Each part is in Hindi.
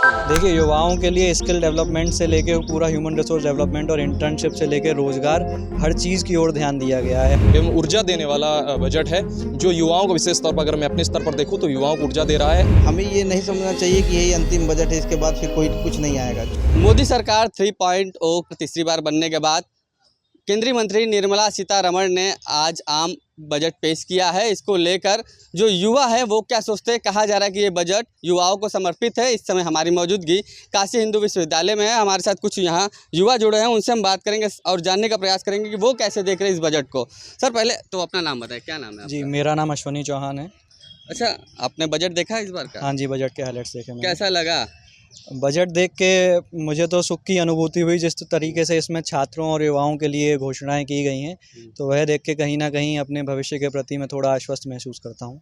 देखिए, युवाओं के लिए स्किल डेवलपमेंट से लेके पूरा ह्यूमन रिसोर्स डेवलपमेंट और इंटर्नशिप से लेके रोज़गार, हर चीज़ की ओर ध्यान दिया गया है। एवं ऊर्जा देने वाला बजट है, जो युवाओं को विशेष तौर पर अगर मैं अपने स्तर पर देखूं तो युवाओं को ऊर्जा दे रहा है। हमें ये नहीं समझना चाहिए कि यही अंतिम बजट है, इसके बाद फिर कोई कुछ नहीं आएगा। मोदी सरकार 3.0 तीसरी बार बनने के बाद केंद्रीय मंत्री निर्मला सीतारमण ने आज आम बजट पेश किया है। इसको लेकर जो युवा है वो क्या सोचते हैं, कहा जा रहा है कि ये बजट युवाओं को समर्पित है। इस समय हमारी मौजूदगी काशी हिंदू विश्वविद्यालय में है। हमारे साथ कुछ यहाँ युवा जुड़े हैं, उनसे हम बात करेंगे और जानने का प्रयास करेंगे कि वो कैसे देख रहे हैं इस बजट को। सर, पहले तो अपना नाम बताएं, क्या नाम है आपका? जी, मेरा नाम अश्वनी चौहान है। अच्छा, आपने बजट देखा इस बार का? हाँ जी, बजट के हाइलाइट्स देखे मैंने। कैसा लगा? बजट देख के मुझे तो सुख की अनुभूति हुई, जिस तरीके से इसमें छात्रों और युवाओं के लिए घोषणाएं की गई हैं, तो वह देख के कहीं ना कहीं अपने भविष्य के प्रति मैं थोड़ा आश्वस्त महसूस करता हूं।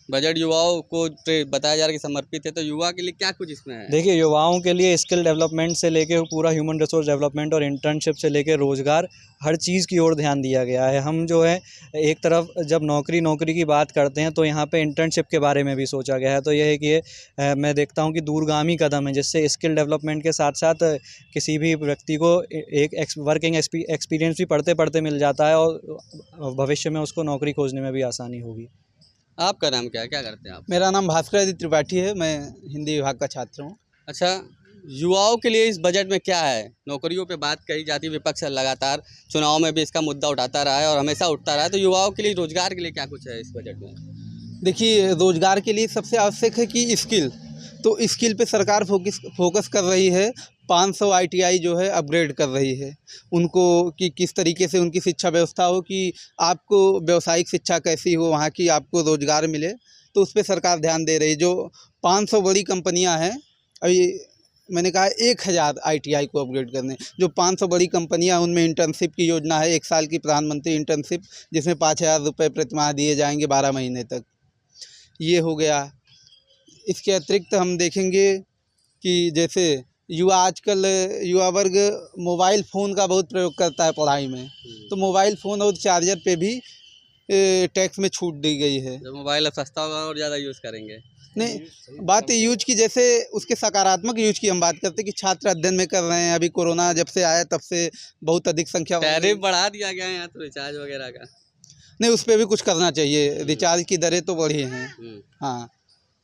बजट युवाओं को बताया जा रहा है कि समर्पित है, तो युवा के लिए क्या कुछ इसमें है? देखिए, युवाओं के लिए स्किल डेवलपमेंट से लेके पूरा ह्यूमन रिसोर्स डेवलपमेंट और इंटर्नशिप से लेके रोज़गार, हर चीज़ की ओर ध्यान दिया गया है। हम जो है एक तरफ जब नौकरी की बात करते हैं तो यहाँ पे इंटर्नशिप के बारे में भी सोचा गया है। तो यह है कि ये मैं देखता हूँ कि दूरगामी कदम है, जिससे स्किल डेवलपमेंट के साथ साथ किसी भी व्यक्ति को एक वर्किंग एक्सपीरियंस भी पढ़ते पढ़ते मिल जाता है और भविष्य में उसको नौकरी खोजने में भी आसानी होगी। आपका नाम क्या है, क्या करते हैं आप? मेरा नाम भास्कर आदित्य त्रिपाठी है, मैं हिंदी विभाग का छात्र हूँ। अच्छा, युवाओं के लिए इस बजट में क्या है? नौकरियों पे बात कही जाती है, विपक्ष लगातार चुनाव में भी इसका मुद्दा उठाता रहा है और हमेशा उठता रहा है, तो युवाओं के लिए रोजगार के लिए क्या कुछ है इस बजट में? देखिए, रोजगार के लिए सबसे आवश्यक है कि स्किल, तो स्किल पे सरकार फोकस कर रही है। 500 ITI जो है अपग्रेड कर रही है उनको, कि किस तरीके से उनकी शिक्षा व्यवस्था हो, कि आपको व्यावसायिक शिक्षा कैसी हो, वहाँ की आपको रोज़गार मिले, तो उस पर सरकार ध्यान दे रही है। जो 500 बड़ी कंपनियां हैं, अभी मैंने कहा 1000 ITI को अपग्रेड करने, जो 500 बड़ी कंपनियां, उनमें इंटर्नशिप की योजना है, 1 साल की प्रधानमंत्री इंटर्नशिप, जिसमें 5000 रुपये प्रतिमाह दिए जाएंगे 12 महीने तक। ये हो गया। इसके अतिरिक्त हम देखेंगे कि जैसे युवा वर्ग मोबाइल फ़ोन का बहुत प्रयोग करता है पढ़ाई में, तो मोबाइल फ़ोन और चार्जर पे भी टैक्स में छूट दी गई है। जब मोबाइल अब सस्ता होगा और ज़्यादा यूज़ करेंगे। नहीं, बात यूज की, जैसे उसके सकारात्मक यूज की हम बात करते हैं कि छात्र अध्ययन में कर रहे हैं। अभी कोरोना जब से आया तब से बहुत अधिक संख्या, टैरिफ बढ़ा दिया गया है यहाँ तो रिचार्ज वगैरह का। नहीं, उस पर भी कुछ करना चाहिए। रिचार्ज की दरें तो बढ़ी हैं। हाँ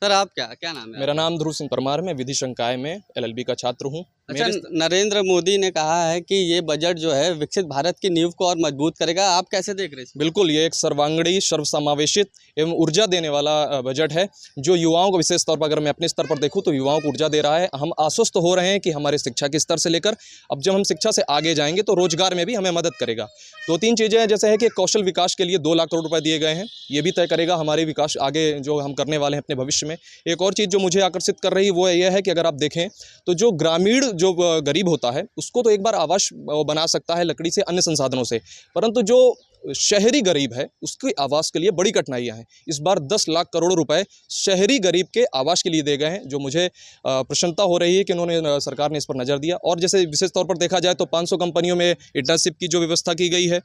सर, आप क्या नाम है? मेरा नाम ध्रुव सिंह परमार, मैं विधि संकाय में LLB का छात्र हूँ। अच्छा, नरेंद्र मोदी ने कहा है कि ये बजट जो है विकसित भारत की नींव को और मजबूत करेगा। आप कैसे देख रहे हैं? बिल्कुल, ये एक सर्वांगीण, सर्वसमावेशित एवं ऊर्जा देने वाला बजट है, जो युवाओं को विशेष तौर पर अगर मैं अपने स्तर पर देखूं तो युवाओं को ऊर्जा दे रहा है। हम आश्वस्त हो रहे हैं कि हमारे शिक्षा के स्तर से लेकर अब जब हम शिक्षा से आगे जाएंगे तो रोजगार में भी हमें मदद करेगा। 2-3 चीज़ें हैं, जैसे है कि कौशल विकास के लिए 2 लाख करोड़ रुपए दिए गए हैं, ये भी तय करेगा हमारे विकास आगे जो हम करने वाले हैं अपने भविष्य में। एक और चीज़ जो मुझे आकर्षित कर रही है वो यह है कि अगर आप देखें तो जो ग्रामीण जो गरीब होता है उसको तो एक बार आवास बना सकता है लकड़ी से, अन्य संसाधनों से, परंतु जो शहरी गरीब है उसके आवास के लिए बड़ी कठिनाइयां हैं। इस बार 10 लाख करोड़ रुपए शहरी गरीब के आवास के लिए दे गए हैं, जो मुझे प्रसन्नता हो रही है कि उन्होंने, सरकार ने इस पर नज़र दिया। और जैसे विशेष तौर पर देखा जाए तो 500 कंपनियों में इंटर्नशिप की जो व्यवस्था की गई है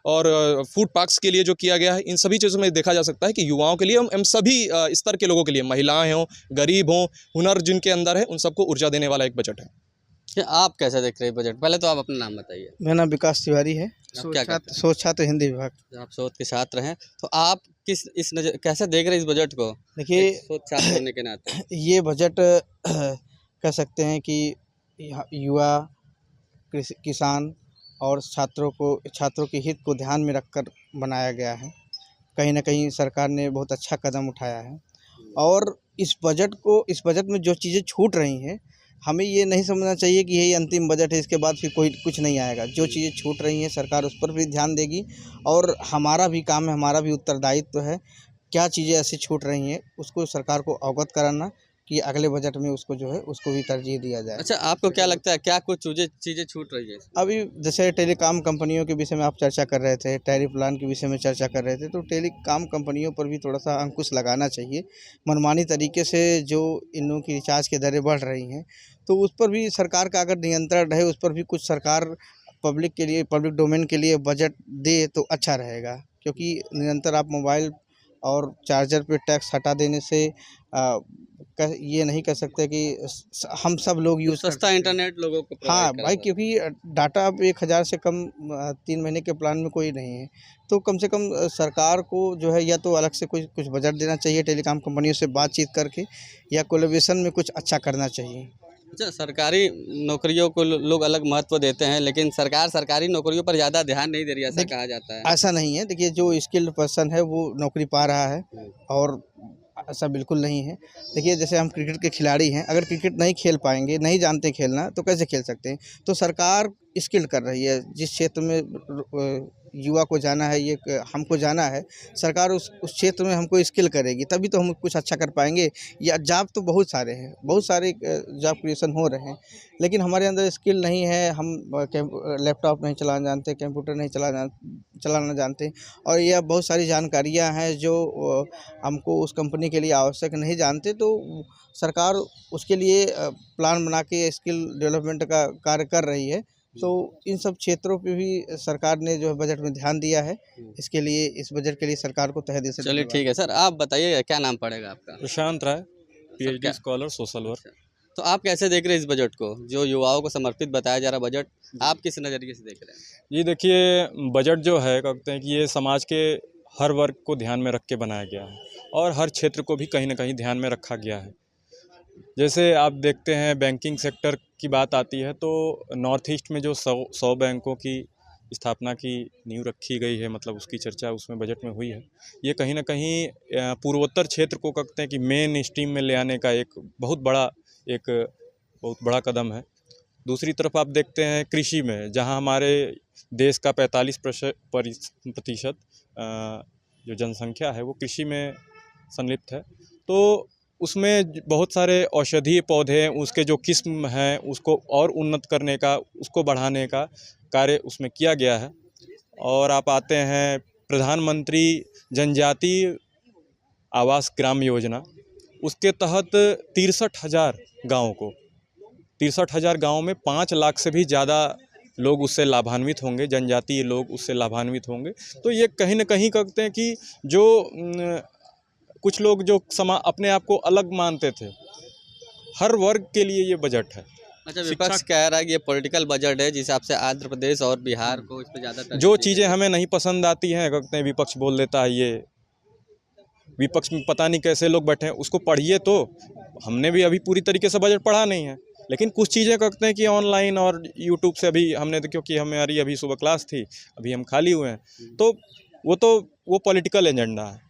और फूड पार्क्स के लिए जो किया गया है, इन सभी चीज़ों में देखा जा सकता है कि युवाओं के लिए, हम सभी स्तर के लोगों के लिए, महिलाएं हों, गरीब हों, हुनर जिनके अंदर है, उन सबको ऊर्जा देने वाला एक बजट है। आप कैसे देख रहे हैं बजट? पहले तो आप अपना नाम बताइए। मेरा नाम विकास तिवारी है, सोच छात्र हिंदी विभाग। आप शोध के छात्र हैं, तो आप कैसे देख रहे हैं इस बजट को? देखिए, शोध छात्र होने के नाते ये बजट कह सकते हैं कि युवा, किसान और छात्रों के हित को ध्यान में रखकर बनाया गया है। कहीं ना कहीं सरकार ने बहुत अच्छा कदम उठाया है। और इस बजट में जो चीज़ें छूट रही हैं, हमें ये नहीं समझना चाहिए कि यही अंतिम बजट है, इसके बाद फिर कोई कुछ नहीं आएगा। जो चीज़ें छूट रही हैं सरकार उस पर भी ध्यान देगी, और हमारा भी काम है, हमारा भी उत्तरदायित्व है, क्या चीज़ें ऐसी छूट रही हैं उसको सरकार को अवगत कराना, कि अगले बजट में उसको जो है उसको भी तरजीह दिया जाए। अच्छा, आपको क्या लगता है क्या कुछ चीज़ें छूट रही है? अभी जैसे टेलीकॉम कंपनियों के विषय में आप चर्चा कर रहे थे, टैरिफ प्लान के विषय में चर्चा कर रहे थे, तो टेलीकॉम कंपनियों पर भी थोड़ा सा अंकुश लगाना चाहिए। मनमानी तरीके से जो इन लोगों की रिचार्ज की दरें बढ़ रही हैं, तो उस पर भी सरकार का अगर नियंत्रण रहे, उस पर भी कुछ सरकार पब्लिक डोमेन के लिए बजट दे तो अच्छा रहेगा। क्योंकि निरंतर आप मोबाइल और चार्जर पे टैक्स हटा देने से ये नहीं कह सकते कि हम सब लोग यूज़ सस्ता इंटरनेट लोगों को हाँ प्रोवाइड भाई, करा क्योंकि डाटा अब 1000 से कम 3 महीने के प्लान में कोई नहीं है। तो कम से कम सरकार को जो है या तो अलग से कुछ कुछ बजट देना चाहिए टेलीकॉम कंपनियों से बातचीत करके, या कोलैबोरेशन में कुछ अच्छा करना चाहिए। अच्छा, सरकारी नौकरियों को लोग अलग महत्व देते हैं, लेकिन सरकार सरकारी नौकरियों पर ज़्यादा ध्यान नहीं दे रही है, ऐसा कहा जाता है। ऐसा नहीं है, देखिए जो स्किल्ड पर्सन है वो नौकरी पा रहा है, और ऐसा बिल्कुल नहीं है। देखिए जैसे हम क्रिकेट के खिलाड़ी हैं, अगर क्रिकेट नहीं खेल पाएंगे, नहीं जानते खेलना, तो कैसे खेल सकते हैं। तो सरकार स्किल्ड कर रही है, जिस क्षेत्र में युवा को जाना है, ये हमको जाना है, सरकार उस क्षेत्र में हमको स्किल करेगी, तभी तो हम कुछ अच्छा कर पाएंगे। या जॉब तो बहुत सारे हैं, बहुत सारे जॉब क्रिएशन हो रहे हैं, लेकिन हमारे अंदर स्किल नहीं है। हम लैपटॉप नहीं चलाना जानते, कंप्यूटर नहीं चलाना जानते, और यह बहुत सारी जानकारियां हैं जो हमको उस कंपनी के लिए आवश्यक नहीं जानते। तो सरकार उसके लिए प्लान बना के स्किल डेवलपमेंट का कार्य कर रही है। तो इन सब क्षेत्रों पे भी सरकार ने जो है बजट में ध्यान दिया है। इसके लिए, इस बजट के लिए सरकार को तहे दिल से चलिए धन्यवाद। ठीक है सर, आप बताइए क्या नाम पड़ेगा आपका? प्रशांत राय, क्या- पीएचडी स्कॉलर सोशल वर्क। तो आप कैसे देख रहे हैं इस बजट को, जो युवाओं को समर्पित बताया जा रहा बजट, आप किस नज़रिए से देख रहे हैं? जी देखिए, बजट जो है कहते हैं कि ये समाज के हर वर्ग को ध्यान में रख के बनाया गया है, और हर क्षेत्र को भी कहीं ना कहीं ध्यान में रखा गया है। जैसे आप देखते हैं बैंकिंग सेक्टर की बात आती है, तो नॉर्थ ईस्ट में जो 100 बैंकों की स्थापना की नींव रखी गई है, मतलब उसकी चर्चा उसमें बजट में हुई है। ये कहीं ना कहीं पूर्वोत्तर क्षेत्र को कहते हैं कि मेन स्ट्रीम में ले आने का एक बहुत बड़ा कदम है। दूसरी तरफ आप देखते हैं कृषि में, जहां हमारे देश का 45% जो जनसंख्या है वो कृषि में संलिप्त है, तो उसमें बहुत सारे औषधीय पौधे हैं, उसके जो किस्म हैं उसको और उन्नत करने का, उसको बढ़ाने का कार्य उसमें किया गया है। और आप आते हैं प्रधानमंत्री जनजातीय आवास ग्राम योजना, उसके तहत 63,000 गाँवों को 63,000 गाँव में 5 लाख से भी ज़्यादा लोग उससे लाभान्वित होंगे, जनजातीय लोग उससे लाभान्वित होंगे। तो ये कहीं ना कहीं कहते हैं कि जो कुछ लोग जो अपने आप को अलग मानते थे, हर वर्ग के लिए ये बजट है। अच्छा, विपक्ष कह रहा है कि ये पॉलिटिकल बजट है, जिस हिसाब से आंध्र प्रदेश और बिहार को इस पर ज़्यादा जो चीज़ें हमें नहीं पसंद आती हैं, कहते हैं विपक्ष बोल देता है ये विपक्ष में पता नहीं कैसे लोग बैठे हैं, उसको पढ़िए। तो हमने भी अभी पूरी तरीके से बजट पढ़ा नहीं है, लेकिन कुछ चीज़ें कहते हैं कि ऑनलाइन और यूट्यूब से अभी हमने, तो क्योंकि हमारी अभी सुबह क्लास थी, अभी हम खाली हुए हैं, तो वो पॉलिटिकल एजेंडा है।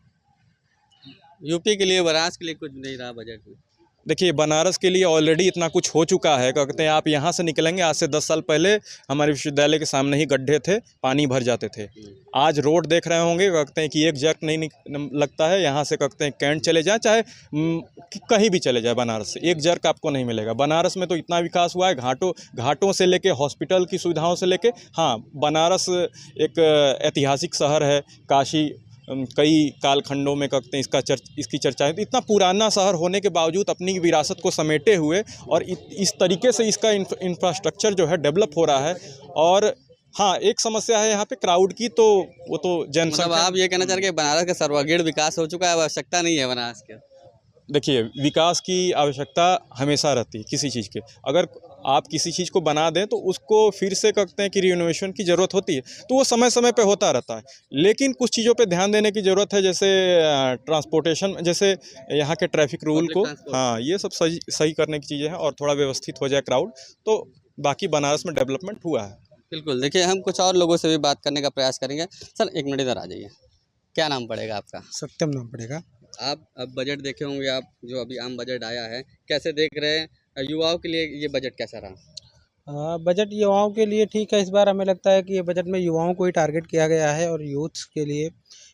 यूपी के लिए, बनारस के लिए कुछ नहीं रहा बजट में। देखिए, बनारस के लिए ऑलरेडी इतना कुछ हो चुका है। कहते हैं आप यहाँ से निकलेंगे, आज से 10 साल पहले हमारे विश्वविद्यालय के सामने ही गड्ढे थे, पानी भर जाते थे। आज रोड देख रहे होंगे, कहते हैं कि एक जर्क नहीं लगता है। यहाँ से कहते हैं कैंट चले जाएं, चाहे कहीं भी चले जाए बनारस से, एक जर्क आपको नहीं मिलेगा। बनारस में तो इतना विकास हुआ है, घाटों से लेके हॉस्पिटल की सुविधाओं से लेके। हाँ, बनारस एक ऐतिहासिक शहर है, काशी कई कालखंडों में कहते हैं इसकी चर्चा है। तो इतना पुराना शहर होने के बावजूद अपनी विरासत को समेटे हुए, और इस तरीके से इसका इंफ्रास्ट्रक्चर जो है डेवलप हो रहा है। और हाँ, एक समस्या है यहाँ पे क्राउड की, तो वो तो जनसंख्या। मतलब आप ये कहना चाह रहे हैं कि बनारस का सर्वांगीण विकास हो चुका है, आवश्यकता नहीं है बनारस के? देखिए, विकास की आवश्यकता हमेशा रहती है किसी चीज़ के। अगर आप किसी चीज़ को बना दें तो उसको फिर से कहते हैं कि रिनोवेशन की ज़रूरत होती है, तो वो समय समय पे होता रहता है। लेकिन कुछ चीज़ों पे ध्यान देने की ज़रूरत है, जैसे ट्रांसपोर्टेशन, जैसे यहाँ के ट्रैफिक रूल को, हाँ, ये सब सही करने की चीज़ें हैं, और थोड़ा व्यवस्थित हो जाए क्राउड, तो बाकी बनारस में डेवलपमेंट हुआ है। बिल्कुल। देखिए, हम कुछ और लोगों से भी बात करने का प्रयास करेंगे। सर, एक मिनट इधर आ जाइए। क्या नाम पड़ेगा आपका? सत्यम नाम पड़ेगा। आप अब बजट देखे होंगे, आप जो अभी आम बजट आया है, कैसे देख रहे हैं? युवाओं के लिए ये बजट कैसा रहा? बजट युवाओं के लिए ठीक है। इस बार हमें लगता है कि ये बजट में युवाओं को ही टारगेट किया गया है, और यूथ्स के लिए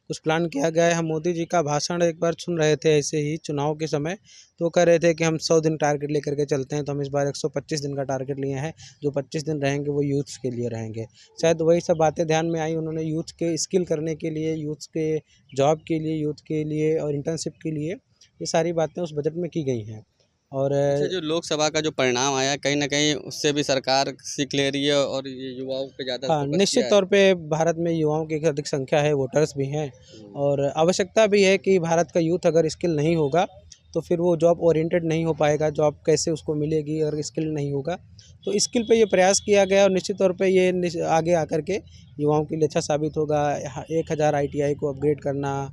कुछ प्लान किया गया है। हम मोदी जी का भाषण एक बार सुन रहे थे ऐसे ही चुनाव के समय, तो कह रहे थे कि हम 100 दिन टारगेट लेकर के चलते हैं। तो हम इस बार 125 दिन का टारगेट लिए हैं। जो 25 दिन रहेंगे वो यूथ्स के लिए रहेंगे। शायद वही सब बातें ध्यान में आई, उन्होंने यूथ के स्किल करने के लिए, यूथ के जॉब के लिए, यूथ के लिए और इंटर्नशिप के लिए, ये सारी बातें उस बजट में की गई हैं। और अच्छा, जो लोकसभा का जो परिणाम आया कहीं ना कहीं उससे भी सरकार सीख ले रही है और ये युवाओं पे ज़्यादा हाँ, फोकस निश्चित किया है। तौर पे भारत में युवाओं की एक अधिक संख्या है, वोटर्स भी हैं और आवश्यकता भी है कि भारत का यूथ अगर स्किल नहीं होगा तो फिर वो जॉब ओरिएंटेड नहीं हो पाएगा, जॉब कैसे उसको मिलेगी अगर स्किल नहीं होगा। तो स्किल पे ये प्रयास किया गया और निश्चित तौर पे ये आगे आकर के युवाओं के लिए अच्छा साबित होगा। 1000 ITI को अपग्रेड करना,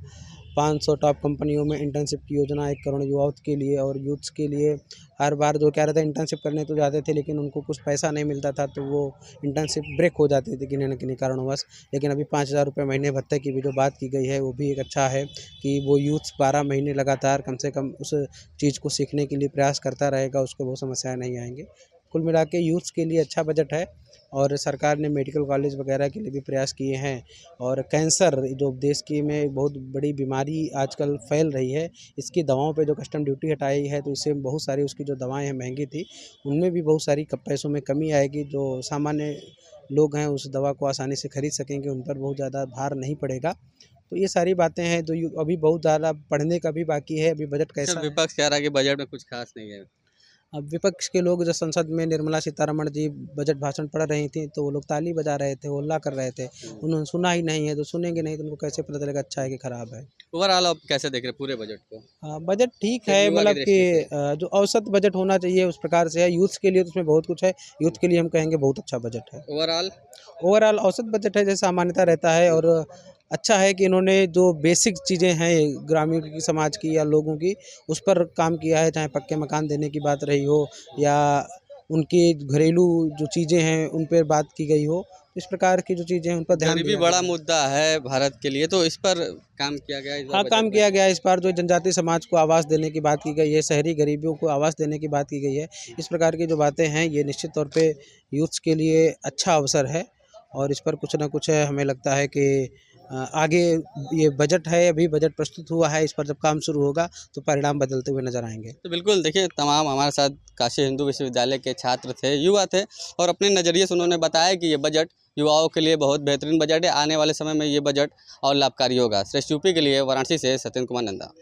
500 टॉप कंपनियों में इंटर्नशिप की योजना 1 करोड़ युवाओं के लिए और यूथ्स के लिए हर बार जो कह रहे थे इंटर्नशिप करने तो जाते थे लेकिन उनको कुछ पैसा नहीं मिलता था तो वो इंटर्नशिप ब्रेक हो जाती थी किन्हीं न किन्हीं कारणवश। लेकिन अभी 5000 रुपये महीने भत्ते की भी जो बात की गई है वो भी एक अच्छा है कि वो यूथ 12 महीने लगातार कम से कम उस चीज़ को सीखने के लिए प्रयास करता रहेगा, उसको बहुत समस्याएँ नहीं आएँगी। कुल मिला के यूथ्स के लिए अच्छा बजट है और सरकार ने मेडिकल कॉलेज वगैरह के लिए भी प्रयास किए हैं और कैंसर जो देश की में एक बहुत बड़ी बीमारी आजकल फैल रही है, इसकी दवाओं पे जो कस्टम ड्यूटी हटाई है तो इससे बहुत सारी उसकी जो दवाएं हैं महंगी थी, उनमें भी बहुत सारी पैसों में कमी आएगी। जो सामान्य लोग हैं उस दवा को आसानी से खरीद सकेंगे, उन पर बहुत ज़्यादा भार नहीं पड़ेगा। तो ये सारी बातें हैं तो अभी बहुत ज़्यादा पढ़ने का भी बाकी है, अभी बजट कैसा अच्छा, है। विपक्ष कह रहा है कि बजट में कुछ खास नहीं है। अब विपक्ष के लोग जब संसद में निर्मला सीतारमण जी बजट भाषण पढ़ रही थी तो वो लोग ताली बजा रहे थे, होल्ला कर रहे थे, उन्होंने सुना ही नहीं है तो सुनेंगे नहीं तो उनको कैसे पता चलेगा अच्छा है कि ख़राब है। ओवरऑल आप कैसे देख रहे हैं पूरे बजट को? बजट ठीक एक है, युवा की मतलब दृष्टि कि जो औसत बजट होना चाहिए उस प्रकार से है। यूथ के लिए तो उसमें बहुत कुछ है, यूथ के लिए हम कहेंगे बहुत अच्छा बजट है। ओवरऑल ओवरऑल औसत बजट है जैसे सामान्यता रहता है और अच्छा है कि इन्होंने जो बेसिक चीज़ें हैं ग्रामीण की समाज की या लोगों की उस पर काम किया है, चाहे पक्के मकान देने की बात रही हो या उनकी घरेलू जो चीज़ें हैं उन पर बात की गई हो। इस प्रकार की जो चीज़ें हैं उन पर ध्यान गरीबी दिया बड़ा गया है। मुद्दा है भारत के लिए, तो इस पर काम किया गया है इस बार हाँ, बजट काम में? किया गया है। इस बार जो जनजातीय समाज को आवास देने की बात की गई है, शहरी गरीबियों को आवास देने की बात की गई है। इस प्रकार की जो बातें हैं ये निश्चित तौर पे यूथ्स के लिए अच्छा अवसर है और इस पर कुछ ना कुछ हमें लगता है कि आगे ये बजट है, अभी बजट प्रस्तुत हुआ है, इस पर जब काम शुरू होगा तो परिणाम बदलते हुए नज़र आएँगे। तो बिल्कुल देखिए, तमाम हमारे साथ काशी हिंदू विश्वविद्यालय के छात्र थे, युवा थे और अपने नज़रिए से उन्होंने बताया कि ये बजट युवाओं के लिए बहुत बेहतरीन बजट है। आने वाले समय में ये बजट और लाभकारी होगा। श्रेष्ठ यूपी के लिए वाराणसी से सत्येंद्र कुमार नंदा।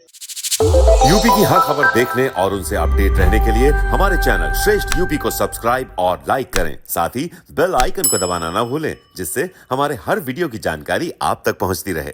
यूपी की हर खबर देखने और उनसे अपडेट रहने के लिए हमारे चैनल श्रेष्ठ यूपी को सब्सक्राइब और लाइक करें। साथ ही बेल आइकन को दबाना ना भूलें, जिससे हमारे हर वीडियो की जानकारी आप तक पहुंचती रहे।